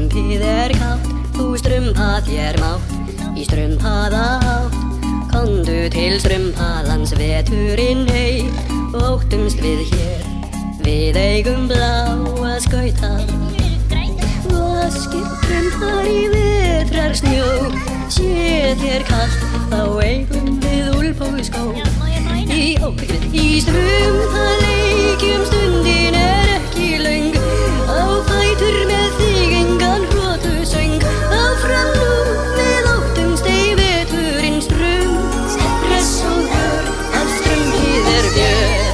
Strumpið kátt, þú strumpa þér mátt í strumpaða átt. Komdu til strumpaðans veturinn ei, óttumst við hér, við eigum bláa skauta. Vaskir strumpar í vetrarsnjó, sé þér kalt, þá eigum við úlpúskó. Í strumpaleikjum stundin ekki löng, á fætur með þig engan hrotusöng. Áfram nú við óttumst ei veturinn strum, hress og för, að strumpið fjör.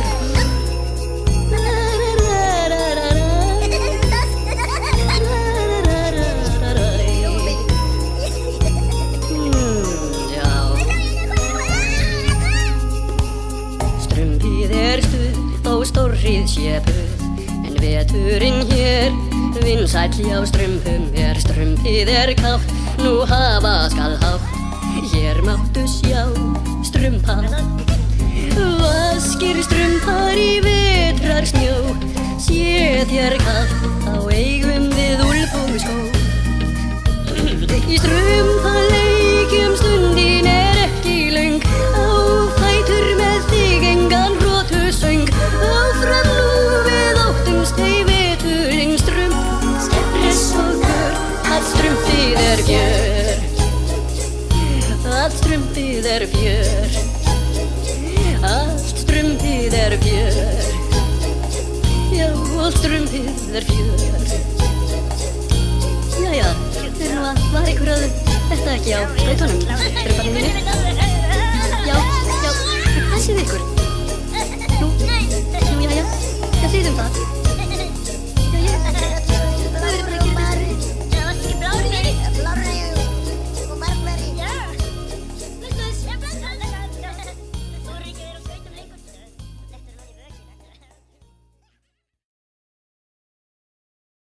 Stuð, þó stórrið sé puð, en veturinn hér vinsæll hjá strumpum strumpið kátt, nú hafa skal hátt, hér máttu sjá strumpa. Vaskir strumpar í vetrarsnjó, sé þér kalt, þá eigum við úlpúskó. Í strumpaleikjum stundin ekki löng, á fætur með þig engan hrotusöng. Áfram nú við óttumst ei veturinn strum, hress og för, að strumpið fjör. Að strumpið fjör, allt strumpið fjör. Já, allt strumpið fjör. Jæja, var ykkur að þetta ekki á skautunum, strumparnir mínir? Já.